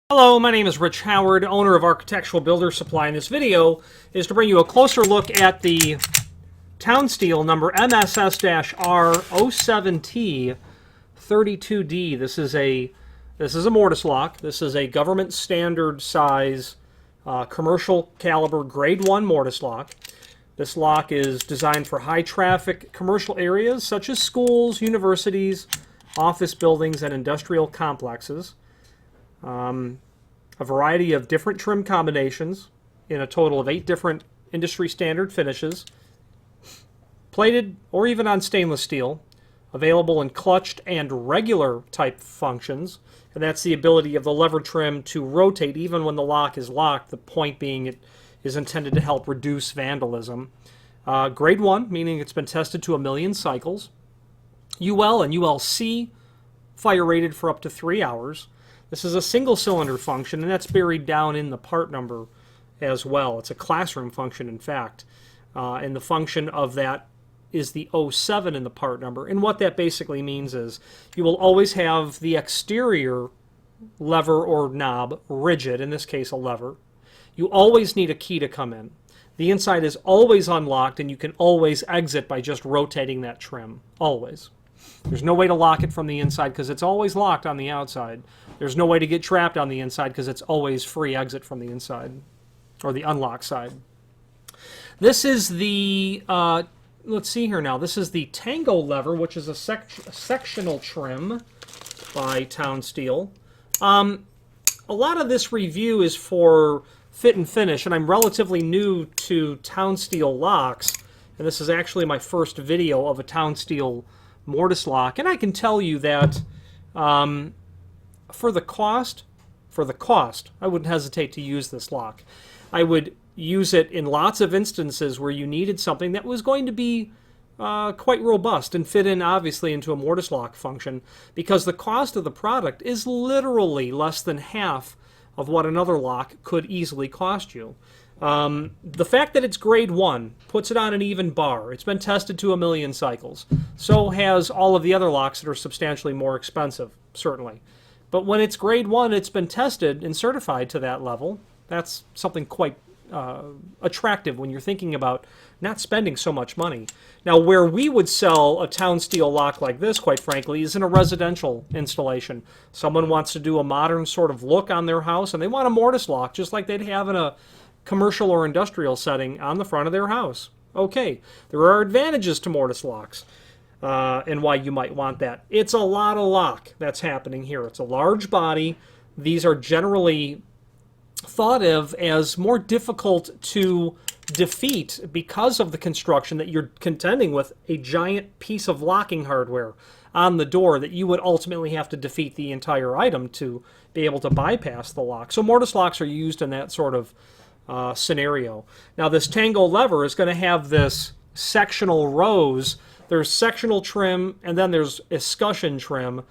Hello, my name is Rich Howard, owner of Architectural Builder Supply, and this video is to bring you a closer look at the TownSteel number MSS R 07T32D. This is a mortise lock. This is a government standard size commercial caliber grade 1 mortise lock. This lock is designed for high traffic commercial areas such as schools, universities, office buildings, and industrial complexes. A variety of different trim combinations in a total of 8 different industry standard finishes, plated or even on stainless steel, available in clutched and regular type functions, and that's the ability of the lever trim to rotate even when the lock is locked, the point being it is intended to help reduce vandalism. Grade 1, meaning it's been tested to 1,000,000 cycles. UL and ULC, fire rated for up to 3 hours. This is a single cylinder function, and that's buried down in the part number as well. It's a classroom function, in fact. And the function of that is the 07 in the part number. And what that basically means is you will always have the exterior lever or knob rigid, in this case a lever. You always need a key to come in. The inside is always unlocked, and you can always exit by just rotating that trim. Always. There's no way to lock it from the inside because it's always locked on the outside. There's no way to get trapped on the inside because it's always free exit from the inside, or the unlock side. This is the, let's see here now, this is the Tango lever, which is a sectional trim by TownSteel. A lot of this review is for fit and finish, and I'm relatively new to TownSteel locks, and this is actually my first video of a TownSteel mortise lock, and I can tell you that for the cost, I wouldn't hesitate to use this lock. I would use it in lots of instances where you needed something that was going to be quite robust and fit in obviously into a mortise lock function, because the cost of the product is literally less than half of what another lock could easily cost you. The fact that it's grade 1 puts it on an even bar. It's been tested to 1,000,000 cycles. So has all of the other locks that are substantially more expensive, certainly. But when it's grade 1, it's been tested and certified to that level. That's something quite attractive when you're thinking about not spending so much money. Now, where we would sell a TownSteel lock like this, quite frankly, is in a residential installation. Someone wants to do a modern sort of look on their house, and they want a mortise lock, just like they'd have in a commercial or industrial setting on the front of their house. Okay, there are advantages to mortise locks and why you might want that. It's a lot of lock that's happening here. It's a large body. These are generally thought of as more difficult to defeat because of the construction that you're contending with a giant piece of locking hardware on the door that you would ultimately have to defeat the entire item to be able to bypass the lock. So mortise locks are used in that sort of scenario. Now this Tango lever is going to have this sectional rows. There's sectional trim and then there's escutcheon trim.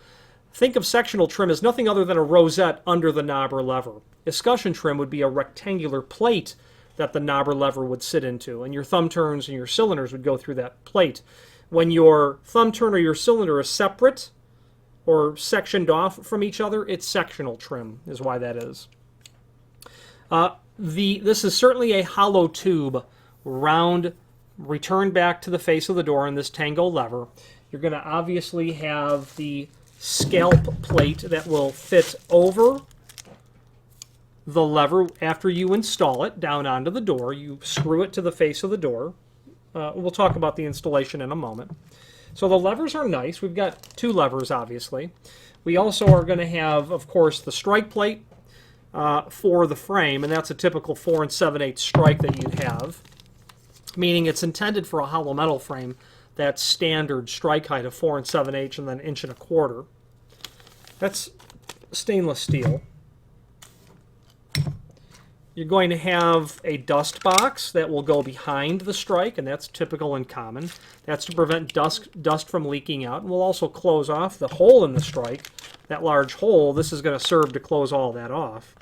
Think of sectional trim as nothing other than a rosette under the knob or lever. Escutcheon trim would be a rectangular plate that the knob or lever would sit into, and your thumb turns and your cylinders would go through that plate. When your thumb turn or your cylinder is separate or sectioned off from each other, it's sectional trim is why that is. This is certainly a hollow tube, round, returned back to the face of the door in this Tango lever. You're going to obviously have the scalp plate that will fit over the lever after you install it down onto the door. You screw it to the face of the door. We'll talk about the installation in a moment. So the levers are nice. We've got 2 levers, obviously. We also are going to have, of course, the strike plate for the frame, and that's a typical 4 7/8 strike that you'd have, meaning it's intended for a hollow metal frame. That's standard strike height of 4 7/8 and then 1 1/4. That's stainless steel. You're going to have a dust box that will go behind the strike, and that's typical and common. That's to prevent dust from leaking out, and we'll also close off the hole in the strike, that large hole. This is going to serve to close all that off.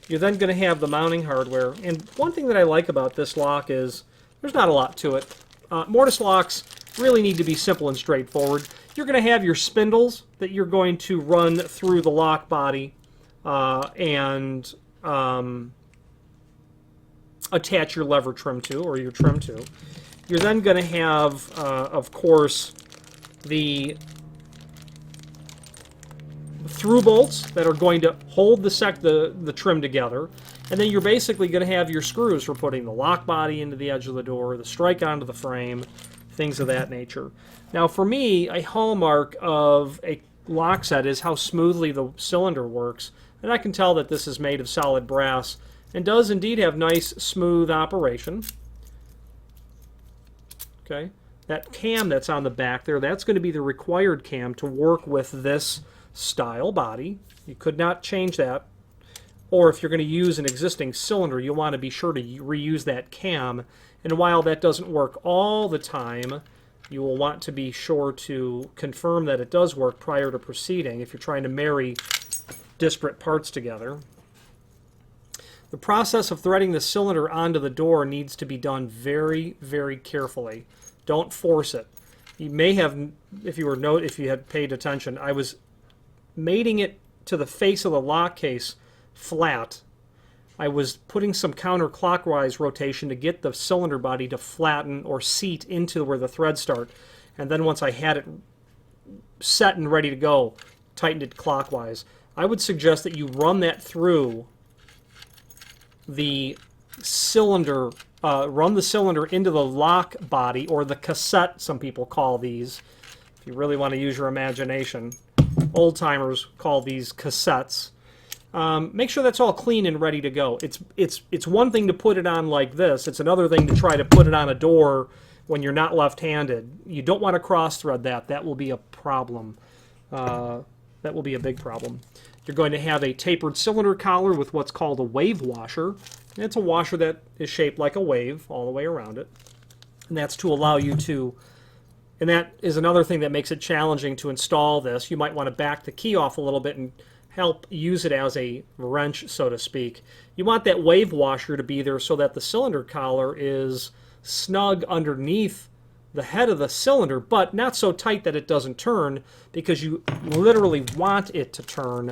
You're then going to have the mounting hardware, and one thing that I like about this lock is there's not a lot to it. Mortise locks, really need to be simple and straightforward. You're going to have your spindles that you're going to run through the lock body and attach your lever trim to, or your trim to. You're then going to have, of course, the through bolts that are going to hold the trim together. And then you're basically going to have your screws for putting the lock body into the edge of the door, the strike onto the frame, things of that nature. Now for me, a hallmark of a lock set is how smoothly the cylinder works. And I can tell that this is made of solid brass and does indeed have nice smooth operation. Okay, that cam that's on the back there, that's going to be the required cam to work with this style body. You could not change that. Or if you're going to use an existing cylinder, you'll want to be sure to reuse that cam. And while that doesn't work all the time, you will want to be sure to confirm that it does work prior to proceeding if you're trying to marry disparate parts together. The process of threading the cylinder onto the door needs to be done very, very carefully. Don't force it. You may have, if you had paid attention, I was mating it to the face of the lock case flat. I was putting some counterclockwise rotation to get the cylinder body to flatten or seat into where the threads start. And then once I had it set and ready to go, tightened it clockwise. I would suggest that you run that through the cylinder, run the cylinder into the lock body, or the cassette, some people call these, if you really want to use your imagination. Old-timers call these cassettes. Make sure that's all clean and ready to go. It's one thing to put it on like this. It's another thing to try to put it on a door when you're not left-handed. You don't want to cross-thread that. That will be a problem. That will be a big problem. You're going to have a tapered cylinder collar with what's called a wave washer. And it's a washer that is shaped like a wave all the way around it. And that's to allow you to... And that is another thing that makes it challenging to install this. You might want to back the key off a little bit and help use it as a wrench, so to speak. You want that wave washer to be there so that the cylinder collar is snug underneath the head of the cylinder, but not so tight that it doesn't turn, because you literally want it to turn,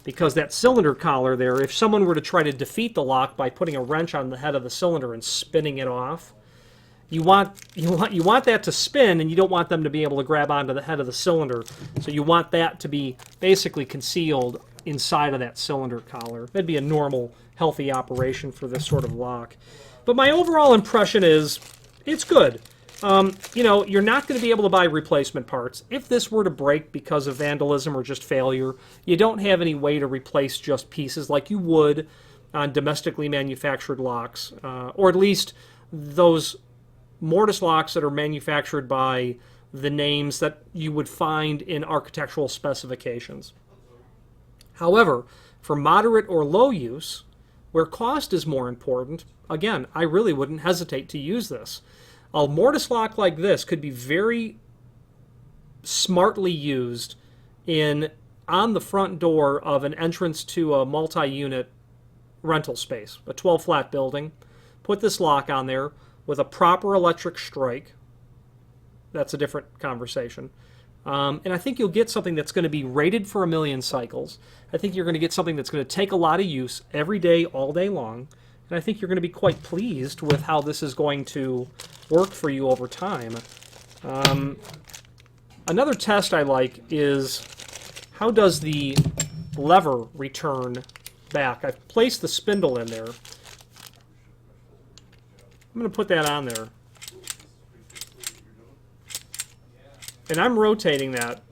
because that cylinder collar there, if someone were to try to defeat the lock by putting a wrench on the head of the cylinder and spinning it off, you want that to spin, and you don't want them to be able to grab onto the head of the cylinder. So you want that to be basically concealed inside of that cylinder collar. That'd be a normal, healthy operation for this sort of lock. But my overall impression is it's good. You know, you're not going to be able to buy replacement parts. If this were to break because of vandalism or just failure, you don't have any way to replace just pieces like you would on domestically manufactured locks, or at least those Mortise locks that are manufactured by the names that you would find in architectural specifications. However, for moderate or low use, where cost is more important, again, I really wouldn't hesitate to use this. A Mortise lock like this could be very smartly used on the front door of an entrance to a multi-unit rental space, a 12-flat building. Put this lock on there with a proper electric strike. That's a different conversation. And I think you'll get something that's going to be rated for 1,000,000 cycles. I think you're going to get something that's going to take a lot of use every day, all day long. And I think you're going to be quite pleased with how this is going to work for you over time. Another test I like is how does the lever return back. I've placed the spindle in there. I'm going to put that on there. And I'm rotating that.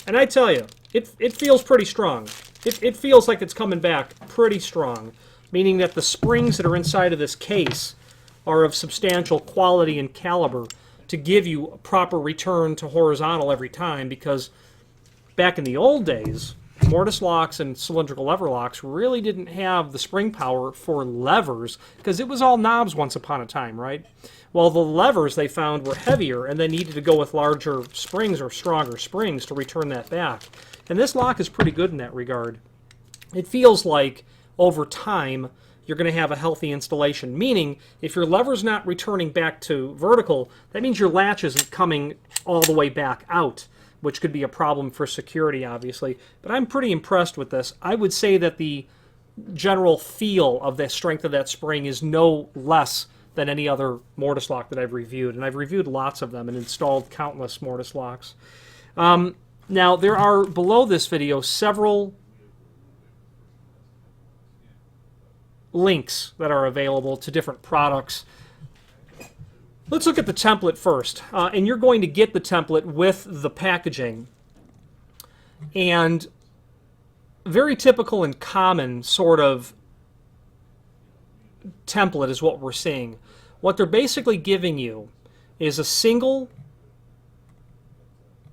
And I tell you, it feels pretty strong. It feels like it's coming back pretty strong, meaning that the springs that are inside of this case are of substantial quality and caliber to give you a proper return to horizontal every time, because back in the old days, Mortise locks and cylindrical lever locks really didn't have the spring power for levers, because it was all knobs once upon a time, right? Well, the levers they found were heavier, and they needed to go with larger springs or stronger springs to return that back. And this lock is pretty good in that regard. it feels like over time you're going to have a healthy installation. Meaning, if your lever's not returning back to vertical, that means your latch isn't coming all the way back out, which could be a problem for security, obviously. But I'm pretty impressed with this. I would say that the general feel of the strength of that spring is no less than any other mortise lock that I've reviewed. And I've reviewed lots of them and installed countless mortise locks. Now, there are, below this video, several links that are available to different products. Let's look at the template first. And you're going to get the template with the packaging. And very typical and common sort of template is what we're seeing. What they're basically giving you is a single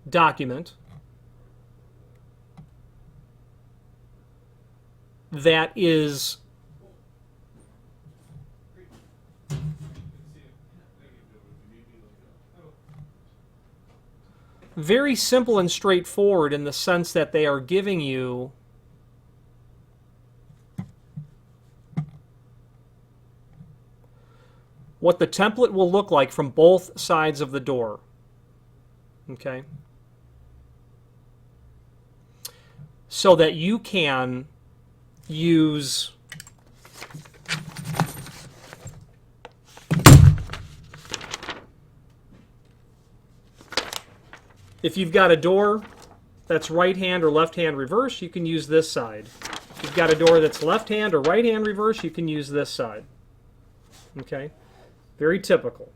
document that is very simple and straightforward in the sense that they are giving you what the template will look like from both sides of the door. Okay? So that you can use if you've got a door that's right hand or left hand reverse, you can use this side. If you've got a door that's left hand or right hand reverse, you can use this side. Okay? Very typical.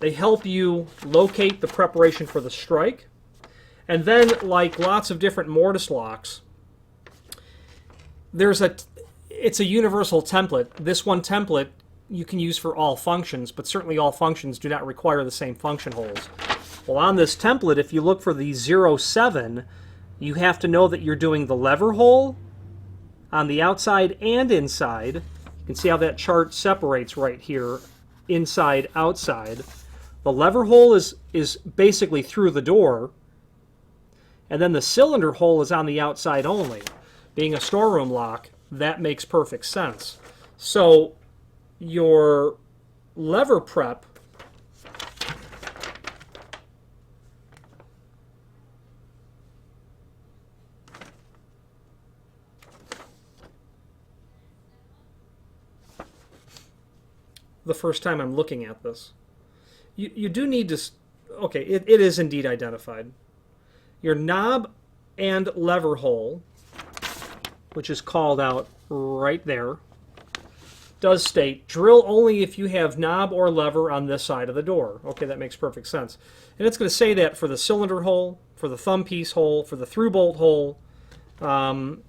They help you locate the preparation for the strike. And then, like lots of different mortise locks, it's a universal template. This one template you can use for all functions, but certainly all functions do not require the same function holes. Well, on this template, if you look for the 07, you have to know that you're doing the lever hole on the outside and inside. You can see how that chart separates right here, inside, outside. The lever hole is basically through the door, and then the cylinder hole is on the outside only. Being a storeroom lock, that makes perfect sense. So your lever prep the first time I'm looking at this. You do need to, okay, it is indeed identified. Your knob and lever hole, which is called out right there, does state drill only if you have knob or lever on this side of the door. Okay, that makes perfect sense. And it's going to say that for the cylinder hole, for the thumb piece hole, for the through bolt hole, and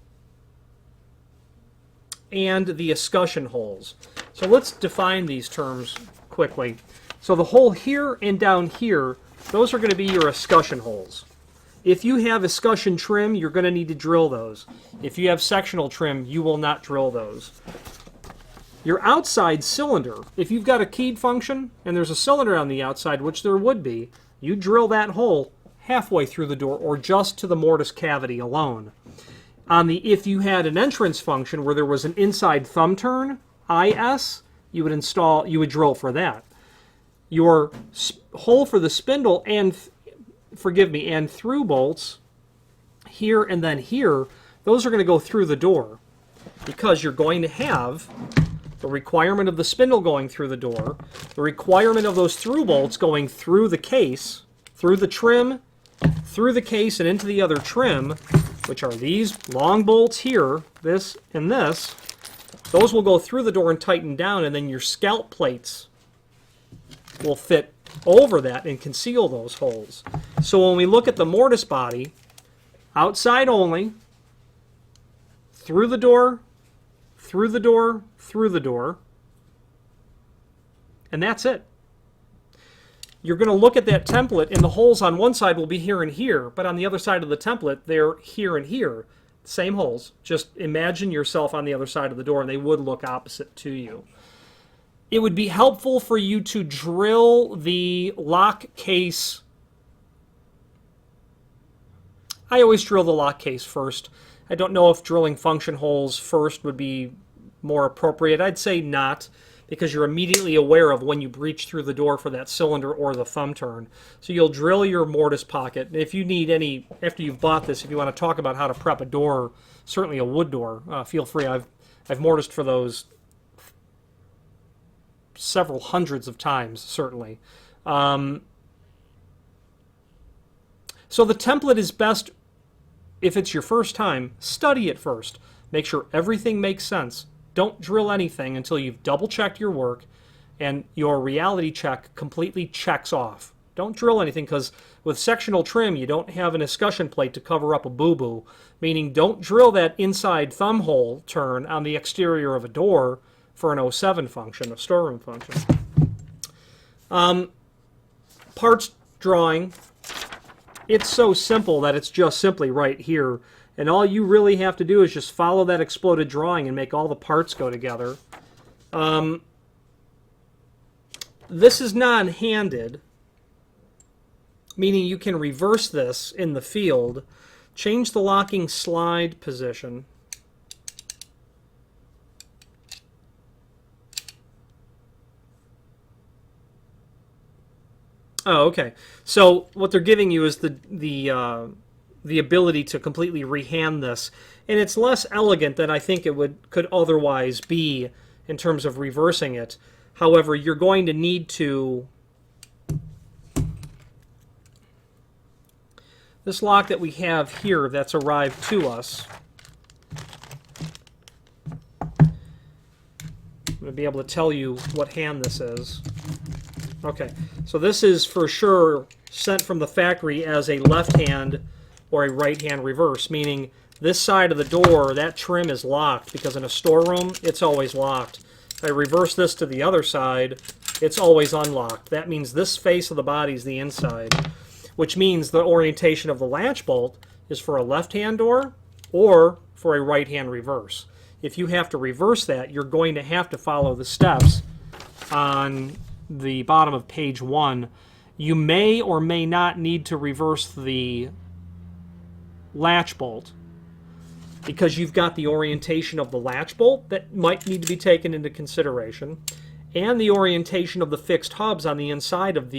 the escutcheon holes. So let's define these terms quickly. So the hole here and down here, those are going to be your escutcheon holes. If you have escutcheon trim, you're going to need to drill those. If you have sectional trim, you will not drill those. Your outside cylinder, if you've got a keyed function and there's a cylinder on the outside, which there would be, you drill that hole halfway through the door or just to the mortise cavity alone. If you had an entrance function where there was an inside thumb turn, IS, you would drill for that. Your hole for the spindle and through bolts here and then here, those are going to go through the door because you're going to have the requirement of the spindle going through the door, the requirement of those through bolts going through the case, through the trim, through the case and into the other trim, which are these long bolts here, this and this. Those will go through the door and tighten down, and then your scalp plates will fit over that and conceal those holes. So when we look at the mortise body, outside only, through the door, through the door, through the door, and that's it. You're going to look at that template, and the holes on one side will be here and here, but on the other side of the template, they're here and here. Same holes. Just imagine yourself on the other side of the door, and they would look opposite to you. It would be helpful for you to drill the lock case. I always drill the lock case first. I don't know if drilling function holes first would be more appropriate. I'd say not, because you're immediately aware of when you breach through the door for that cylinder or the thumb turn. So you'll drill your mortise pocket. If you need any, after you've bought this, if you want to talk about how to prep a door, certainly a wood door, feel free. I've mortised for those several hundreds of times, certainly. So the template is best, if it's your first time, study it first. Make sure everything makes sense. Don't drill anything until you've double-checked your work and your reality check completely checks off. Don't drill anything, because with sectional trim, you don't have an escutcheon plate to cover up a boo-boo, meaning don't drill that inside thumb hole turn on the exterior of a door for an 07 function, a storeroom function. Parts drawing. It's so simple that it's just simply right here. And all you really have to do is just follow that exploded drawing and make all the parts go together. This is non-handed, meaning you can reverse this in the field. Change the locking slide position. Oh, okay. So what they're giving you is the ability to completely rehand this, and it's less elegant than I think it could otherwise be in terms of reversing it. However, you're going to need to. This lock that we have here that's arrived to us, I'm going to be able to tell you what hand this is. Okay, so this is for sure sent from the factory as a left hand or a right hand reverse, meaning this side of the door, that trim is locked, because in a storeroom, it's always locked. If I reverse this to the other side, it's always unlocked. That means this face of the body is the inside, which means the orientation of the latch bolt is for a left-hand door or for a right-hand reverse. If you have to reverse that, you're going to have to follow the steps on the bottom of page 1. You may or may not need to reverse the latch bolt, because you've got the orientation of the latch bolt that might need to be taken into consideration, and the orientation of the fixed hubs on the inside of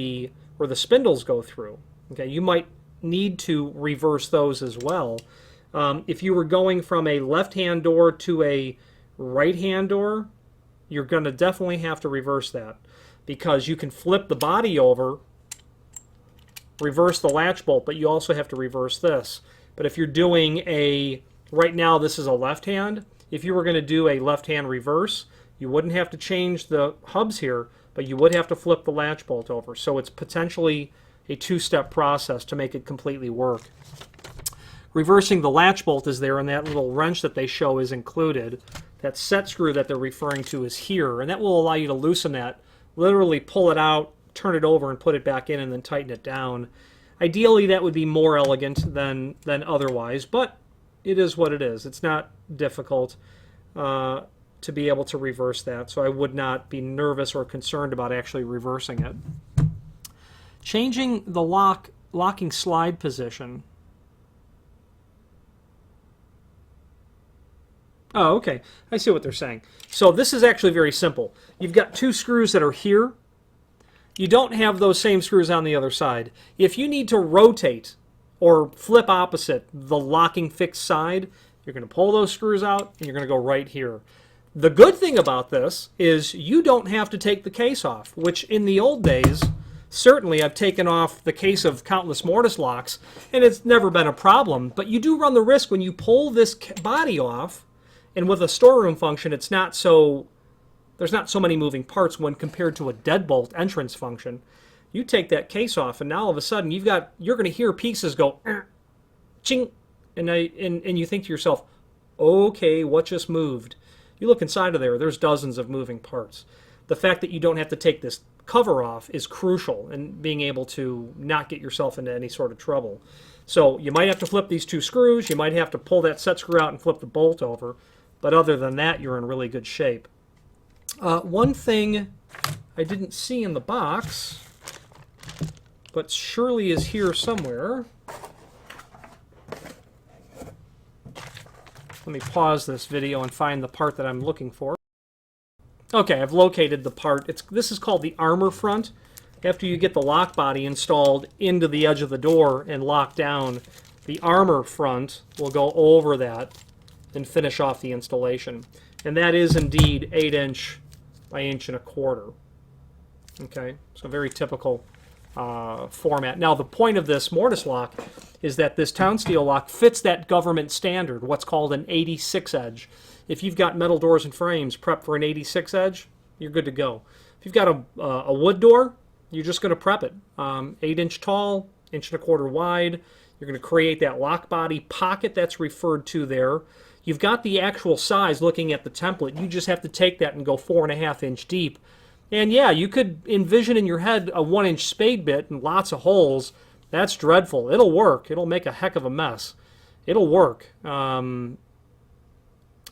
where the spindles go through. Okay, you might need to reverse those as well. If you were going from a left-hand door to a right-hand door, you're going to definitely have to reverse that, because you can flip the body over, reverse the latch bolt, but you also have to reverse this. But if you're doing right now this is a left hand, if you were going to do a left hand reverse, you wouldn't have to change the hubs here, but you would have to flip the latch bolt over. So it's potentially a two-step process to make it completely work. Reversing the latch bolt is there, and that little wrench that they show is included. That set screw that they're referring to is here, and that will allow you to loosen that. Literally pull it out, turn it over, and put it back in, and then tighten it down. Ideally, that would be more elegant than otherwise, but it is what it is. It's not difficult to be able to reverse that, so I would not be nervous or concerned about actually reversing it. Changing the locking slide position. Oh, okay. I see what they're saying. So this is actually very simple. You've got two screws that are here. You don't have those same screws on the other side. If you need to rotate or flip opposite the locking fixed side, you're going to pull those screws out and you're going to go right here. The good thing about this is you don't have to take the case off, which in the old days, certainly I've taken off the case of countless mortise locks and it's never been a problem, but you do run the risk when you pull this body off. And with a storeroom function, there's not so many moving parts when compared to a deadbolt entrance function. You take that case off, and now all of a sudden you're going to hear pieces go, ching, and you think to yourself, okay, what just moved? You look inside of there, there's dozens of moving parts. The fact that you don't have to take this cover off is crucial in being able to not get yourself into any sort of trouble. So you might have to flip these two screws, you might have to pull that set screw out and flip the bolt over. But other than that, you're in really good shape. One thing I didn't see in the box, but surely is here somewhere. Let me pause this video and find the part that I'm looking for. Okay, I've located the part. This is called the armor front. After you get the lock body installed into the edge of the door and locked down, the armor front will go over that and finish off the installation. And that is indeed 8" by 1¼ inch. Okay, so very typical format. Now, the point of this mortise lock is that this TownSteel lock fits that government standard, what's called an 86 edge. If you've got metal doors and frames prepped for an 86 edge, you're good to go. If you've got a wood door, you're just going to prep it. 8" tall, 1¼ inch wide. You're going to create that lock body pocket that's referred to there. You've got the actual size looking at the template. You just have to take that and go 4½ inch deep. And yeah, you could envision in your head a 1" spade bit and lots of holes. That's dreadful. It'll work. It'll make a heck of a mess. It'll work. And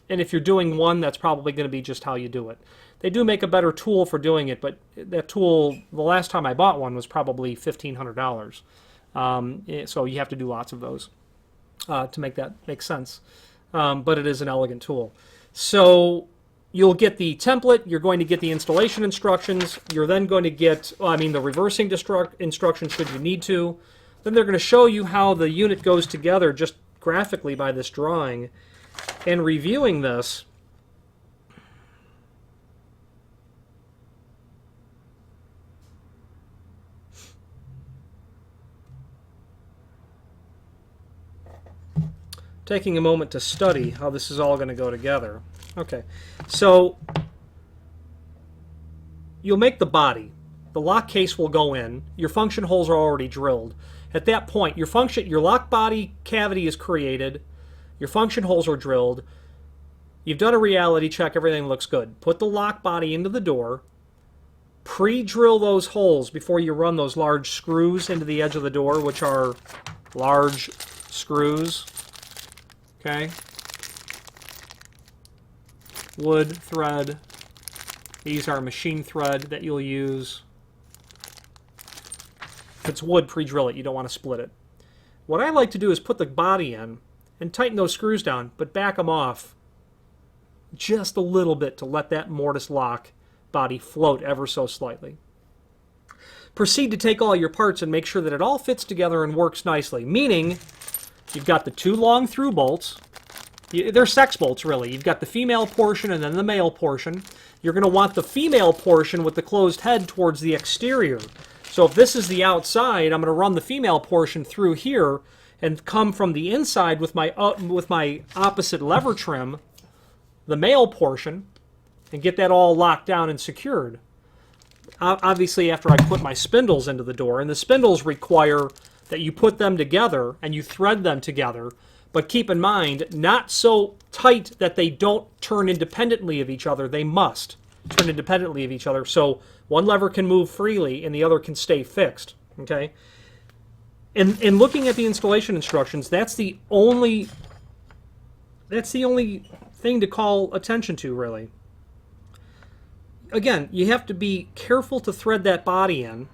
if you're doing one, that's probably going to be just how you do it. They do make a better tool for doing it, but that tool, the last time I bought one, was probably $1,500. So you have to do lots of those to make that make sense. But it is an elegant tool. So you'll get the template, you're going to get the installation instructions, you're then going to get, the reversing instructions should you need to. Then they're going to show you how the unit goes together just graphically by this drawing. And reviewing this, taking a moment to study how this is all going to go together. Okay, so you'll make the body. The lock case will go in. Your function holes are already drilled. At that point, your lock body cavity is created. Your function holes are drilled. You've done a reality check. Everything looks good. Put the lock body into the door. Pre-drill those holes before you run those large screws into the edge of the door, which are large screws. Okay. Wood, thread. These are machine thread that you'll use. If it's wood, pre-drill it. You don't want to split it. What I like to do is put the body in and tighten those screws down, but back them off just a little bit to let that mortise lock body float ever so slightly. Proceed to take all your parts and make sure that it all fits together and works nicely, meaning you've got the two long through bolts. They're sex bolts, really. You've got the female portion and then the male portion. You're going to want the female portion with the closed head towards the exterior. So if this is the outside, I'm going to run the female portion through here and come from the inside with my opposite lever trim, the male portion, and get that all locked down and secured. Obviously, after I put my spindles into the door, and the spindles require that you put them together and you thread them together, but keep in mind, not so tight that they don't turn independently of each other. They must turn independently of each other. So one lever can move freely and the other can stay fixed. Okay? And looking at the installation instructions, that's the only thing to call attention to, really. Again, you have to be careful to thread that body in,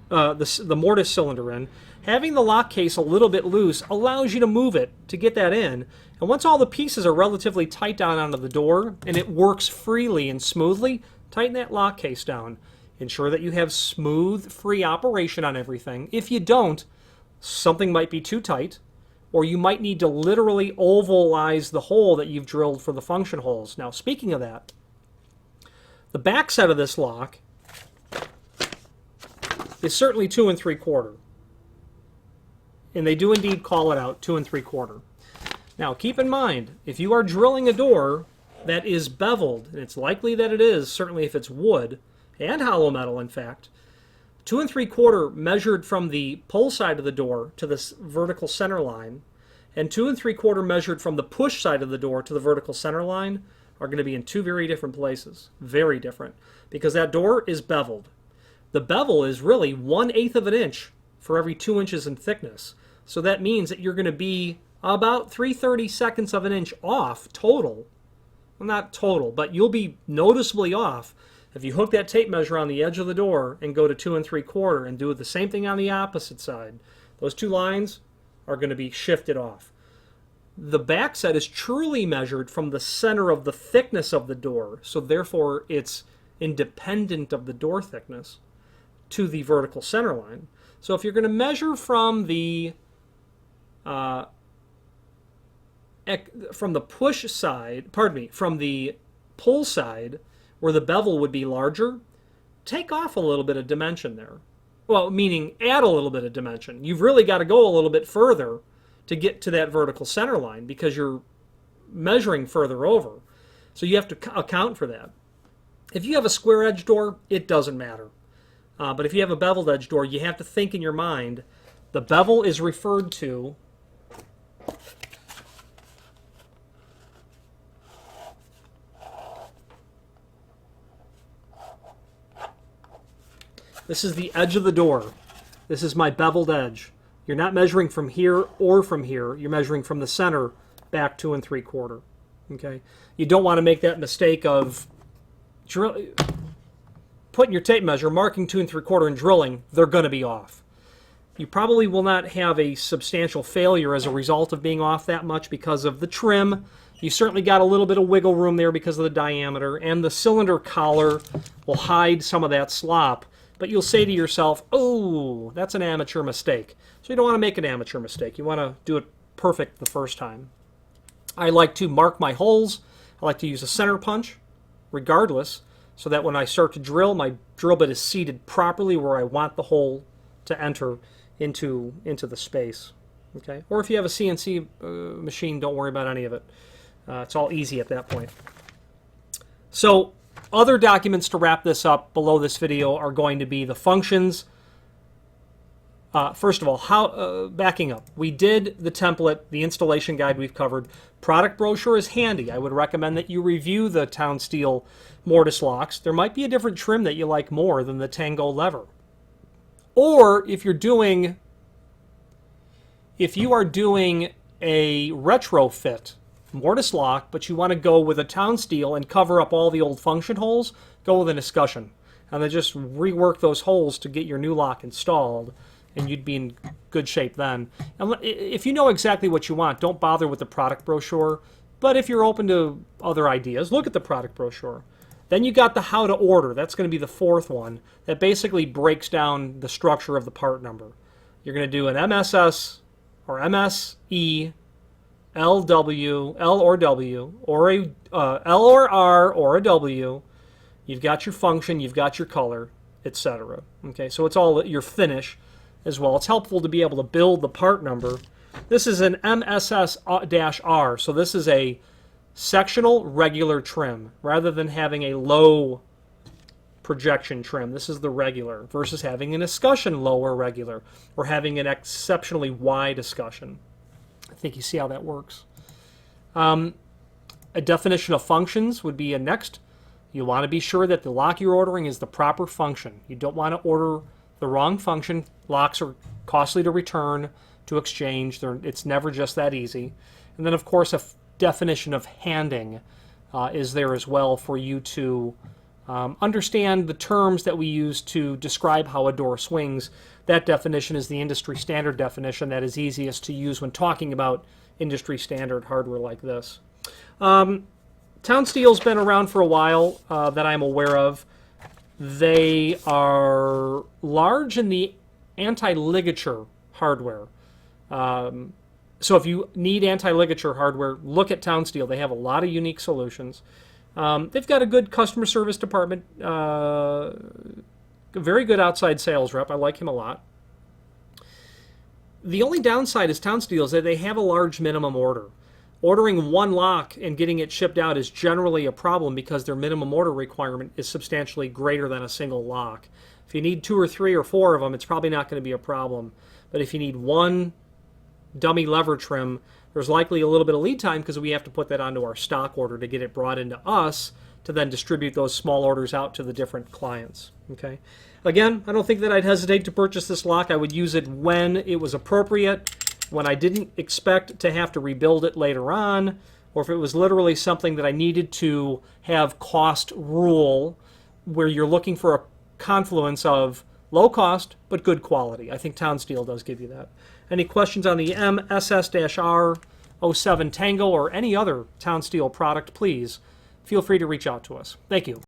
the mortise cylinder in. Having the lock case a little bit loose allows you to move it to get that in. And once all the pieces are relatively tight down onto the door and it works freely and smoothly, tighten that lock case down. Ensure that you have smooth, free operation on everything. If you don't, something might be too tight, or you might need to literally ovalize the hole that you've drilled for the function holes. Now, speaking of that, the back side of this lock is certainly 2 3/4. And they do indeed call it out 2 3/4. Now, keep in mind, if you are drilling a door that is beveled, and it's likely that it is, certainly if it's wood, and hollow metal, in fact, 2 3/4 measured from the pull side of the door to this vertical center line, and 2 3/4 measured from the push side of the door to the vertical center line are going to be in two very different places. Very different. Because that door is beveled. The bevel is really 1/8 of an inch for every 2 inches in thickness. So that means that you're going to be about 3/32 of an inch off total. Well, not total, but you'll be noticeably off if you hook that tape measure on the edge of the door and go to 2 3/4 and do the same thing on the opposite side. Those two lines are going to be shifted off. The back set is truly measured from the center of the thickness of the door, so therefore it's independent of the door thickness to the vertical center line. So if you're going to measure from the push side, pardon me, from the pull side where the bevel would be larger, take off a little bit of dimension there. Well, meaning add a little bit of dimension. You've really got to go a little bit further to get to that vertical center line because you're measuring further over. So you have to account for that. If you have a square edge door, it doesn't matter. But if you have a beveled edge door, you have to think in your mind, the bevel is referred to this is the edge of the door. This is my beveled edge. You're not measuring from here or from here. You're measuring from the center back 2 3/4. Okay? You don't want to make that mistake of putting your tape measure, marking 2 3/4 and drilling. They're going to be off. You probably will not have a substantial failure as a result of being off that much because of the trim. You certainly got a little bit of wiggle room there because of the diameter, and the cylinder collar will hide some of that slop. But you'll say to yourself, oh, that's an amateur mistake. So you don't want to make an amateur mistake. You want to do it perfect the first time. I like to mark my holes. I like to use a center punch, regardless, so that when I start to drill, my drill bit is seated properly where I want the hole to enter into the space. Okay? Or if you have a CNC machine, don't worry about any of it. It's all easy at that point. So other documents to wrap this up below this video are going to be the functions. First of all, backing up, we did the template, the installation guide we've covered. Product brochure is handy. I would recommend that you review the TownSteel mortise locks. There might be a different trim that you like more than the Tango lever. Or if you are doing a retrofit mortise lock, but you want to go with a TownSteel and cover up all the old function holes, go with an escutcheon. And then just rework those holes to get your new lock installed, and you'd be in good shape then. And if you know exactly what you want, don't bother with the product brochure. But if you're open to other ideas, look at the product brochure. Then you got the how to order. That's going to be the fourth one. That basically breaks down the structure of the part number. You're going to do an MSS or MSE, LW, L or W, or a L or R or a W. You've got your function, you've got your color, etc. Okay, so it's all your finish as well. It's helpful to be able to build the part number. This is an MSS R, so this is a sectional regular trim rather than having a low projection trim. This is the regular versus having an escutcheon low or regular, or having an exceptionally wide escutcheon. I think you see how that works. A definition of functions would be a next. You want to be sure that the lock you're ordering is the proper function. You don't want to order the wrong function. Locks are costly to return, to exchange. It's never just that easy. And then, of course, a definition of handing is there as well for you to understand the terms that we use to describe how a door swings. That definition is the industry standard definition that is easiest to use when talking about industry standard hardware like this. TownSteel's been around for a while that I'm aware of. They are large in the anti-ligature hardware. So if you need anti-ligature hardware, look at TownSteel. They have a lot of unique solutions. They've got a good customer service department, a very good outside sales rep. I like him a lot. The only downside is TownSteel is that they have a large minimum order. Ordering one lock and getting it shipped out is generally a problem because their minimum order requirement is substantially greater than a single lock. If you need 2 or 3 or 4 of them, it's probably not going to be a problem. But if you need one dummy lever trim, there's likely a little bit of lead time because we have to put that onto our stock order to get it brought into us to then distribute those small orders out to the different clients. Okay. Again, I don't think that I'd hesitate to purchase this lock. I would use it when it was appropriate, when I didn't expect to have to rebuild it later on, or if it was literally something that I needed to have cost rule, where you're looking for a confluence of low cost but good quality. I think TownSteel does give you that. Any questions on the MSS-R 07 Tango or any other TownSteel product, please feel free to reach out to us. Thank you.